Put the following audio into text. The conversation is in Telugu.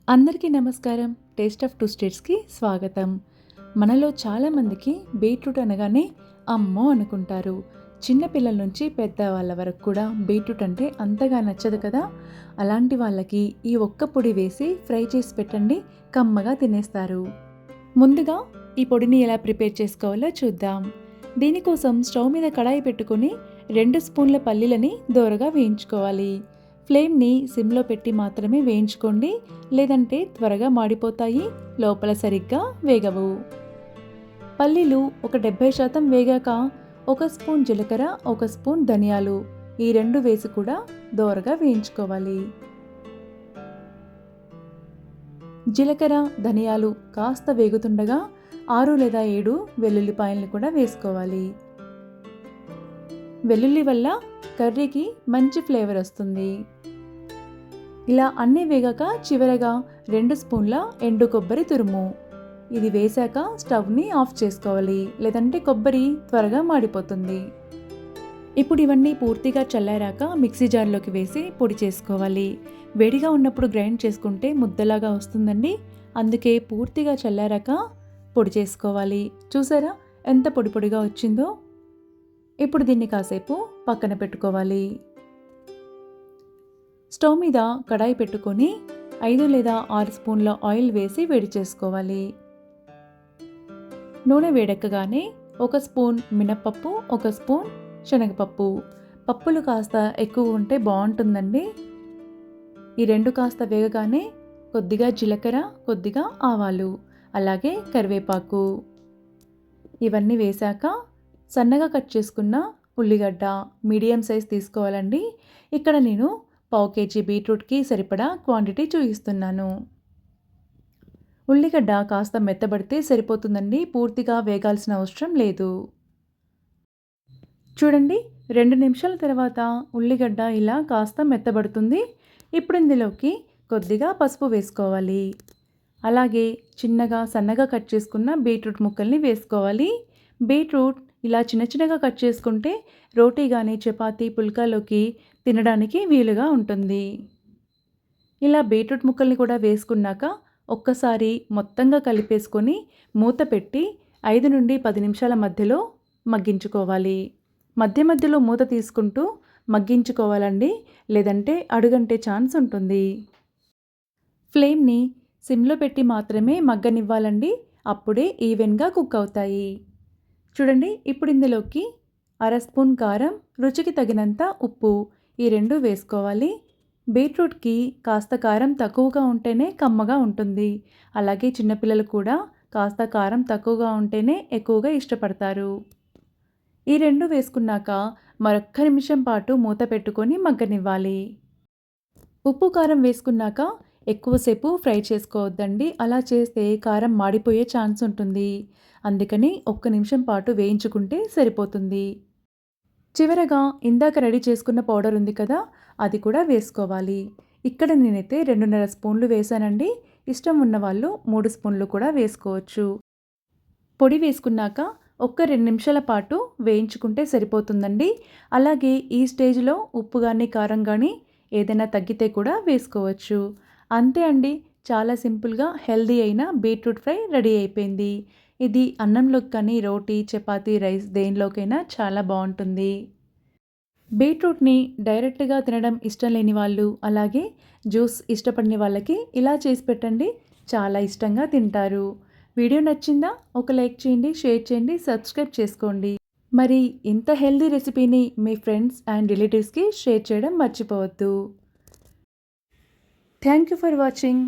అందరికీ నమస్కారం. టేస్ట్ ఆఫ్ టూ స్టేట్స్కి స్వాగతం. మనలో చాలామందికి బీట్రూట్ అనగానే అమ్మో అనుకుంటారు. చిన్నపిల్లల నుంచి పెద్దవాళ్ళ వరకు కూడా బీట్రూట్ అంటే అంతగా నచ్చదు కదా. అలాంటి వాళ్ళకి ఈ ఒక్క పొడి వేసి ఫ్రై చేసి పెట్టండి, కమ్మగా తినేస్తారు. ముందుగా ఈ పొడిని ఎలా ప్రిపేర్ చేసుకోవాలో చూద్దాం. దీనికోసం స్టవ్ మీద కడాయి పెట్టుకొని 2 స్పూన్ల పల్లీలని దోరగా వేయించుకోవాలి. ఫ్లేమ్ని సిమ్లో పెట్టి మాత్రమే వేయించుకోండి, లేదంటే త్వరగా మాడిపోతాయి, లోపల సరిగ్గా వేగవు. పల్లీలు ఒక 70% వేగాక 1 స్పూన్ జీలకర్ర, 1 స్పూన్ ధనియాలు ఈ 2 వేసి కూడా దోరగా వేయించుకోవాలి. జీలకర్ర ధనియాలు కాస్త వేగుతుండగా 6 లేదా 7 వెల్లుల్లిపాయలను కూడా వేసుకోవాలి. వెల్లుల్లి వల్ల కర్రీకి మంచి ఫ్లేవర్ వస్తుంది. ఇలా అన్నీ వేగాక చివరగా 2 స్పూన్ల ఎండు కొబ్బరి తురుము ఇది వేశాక స్టవ్ని ఆఫ్ చేసుకోవాలి, లేదంటే కొబ్బరి త్వరగా మాడిపోతుంది. ఇప్పుడు ఇవన్నీ పూర్తిగా చల్లారాక మిక్సీ జార్లోకి వేసి పొడి చేసుకోవాలి. వేడిగా ఉన్నప్పుడు గ్రైండ్ చేసుకుంటే ముద్దలాగా వస్తుందండి, అందుకే పూర్తిగా చల్లారాక పొడి చేసుకోవాలి. చూసారా ఎంత పొడి పొడిగా వచ్చిందో. ఇప్పుడు దీన్ని కాసేపు పక్కన పెట్టుకోవాలి. స్టవ్ మీద కడాయి పెట్టుకొని 5 లేదా 6 స్పూన్ల ఆయిల్ వేసి వేడి చేసుకోవాలి. నూనె వేడెక్కగానే 1 స్పూన్ మినప్పప్పు, 1 స్పూన్ శనగపప్పు, పప్పులు కాస్త ఎక్కువ ఉంటే బాగుంటుందండి. ఈ 2 కాస్త వేగగానే కొద్దిగా జీలకర్ర, కొద్దిగా ఆవాలు, అలాగే కరివేపాకు ఇవన్నీ వేశాక సన్నగా కట్ చేసుకున్న ఉల్లిగడ్డ మీడియం సైజ్ తీసుకోవాలండి. ఇక్కడ నేను 1/2 కేజీ బీట్రూట్కి సరిపడా క్వాంటిటీ చూపిస్తున్నాను. ఉల్లిగడ్డ కాస్త మెత్తబడితే సరిపోతుందండి, పూర్తిగా వేగాల్సిన అవసరం లేదు. చూడండి 2 నిమిషాల తర్వాత ఉల్లిగడ్డ ఇలా కాస్త మెత్తబడుతుంది. ఇప్పుడు ఇందులోకి కొద్దిగా పసుపు వేసుకోవాలి. అలాగే చిన్నగా సన్నగా కట్ చేసుకున్న బీట్రూట్ ముక్కల్ని వేసుకోవాలి. బీట్రూట్ ఇలా చిన్న చిన్నగా కట్ చేసుకుంటే రోటీ కానీ చపాతీ పుల్కాలోకి తినడానికి వీలుగా ఉంటుంది. ఇలా బీట్రూట్ ముక్కల్ని కూడా వేసుకున్నాక ఒక్కసారి మొత్తంగా కలిపేసుకొని మూత పెట్టి 5 నుండి 10 నిమిషాల మధ్యలో మగ్గించుకోవాలి. మధ్య మధ్యలో మూత తీసుకుంటూ మగ్గించుకోవాలండి, లేదంటే అడుగంటే ఛాన్స్ ఉంటుంది. ఫ్లేమ్ని సిమ్లో పెట్టి మాత్రమే మగ్గనివ్వాలండి, అప్పుడే ఈవెన్గా కుక్ అవుతాయి. చూడండి ఇప్పుడు ఇందులోకి 1/2 స్పూన్ కారం, రుచికి తగినంత ఉప్పు ఈ 2 వేసుకోవాలి. బీట్రూట్కి కాస్త కారం తక్కువగా ఉంటేనే కమ్మగా ఉంటుంది, అలాగే చిన్నపిల్లలు కూడా కాస్త కారం తక్కువగా ఉంటేనే ఎక్కువగా ఇష్టపడతారు. ఈ 2 వేసుకున్నాక మరొక్క నిమిషం పాటు మూత పెట్టుకొని మగ్గనివ్వాలి. ఉప్పు కారం వేసుకున్నాక ఎక్కువసేపు ఫ్రై చేసుకోవద్దండి, అలా చేస్తే కారం మాడిపోయే ఛాన్స్ ఉంటుంది. అందుకని 1 నిమిషం పాటు వేయించుకుంటే సరిపోతుంది. చివరగా ఇందాక రెడీ చేసుకున్న పౌడర్ ఉంది కదా, అది కూడా వేసుకోవాలి. ఇక్కడ నేనైతే 2.5 స్పూన్లు వేసానండి, ఇష్టం ఉన్నవాళ్ళు 3 స్పూన్లు కూడా వేసుకోవచ్చు. పొడి వేసుకున్నాక 2 నిమిషాల పాటు వేయించుకుంటే సరిపోతుందండి. అలాగే ఈ స్టేజ్లో ఉప్పు కానీ కారం కానీ ఏదైనా తగ్గితే కూడా వేసుకోవచ్చు. అంతే అండి, చాలా సింపుల్గా హెల్దీ అయిన బీట్రూట్ ఫ్రై రెడీ అయిపోయింది. ఇది అన్నంలోకి కానీ రోటీ చపాతీ రైస్ దేనిలోకైనా చాలా బాగుంటుంది. బీట్రూట్ని డైరెక్ట్గా తినడం ఇష్టం లేని వాళ్ళు, అలాగే జ్యూస్ ఇష్టపడిన వాళ్ళకి ఇలా చేసి పెట్టండి, చాలా ఇష్టంగా తింటారు. వీడియో నచ్చిందా? ఒక లైక్ చేయండి, షేర్ చేయండి, సబ్స్క్రైబ్ చేసుకోండి. మరి ఇంత హెల్దీ రెసిపీని మీ ఫ్రెండ్స్ అండ్ రిలేటివ్స్కి షేర్ చేయడం మర్చిపోవద్దు. Thank you for watching.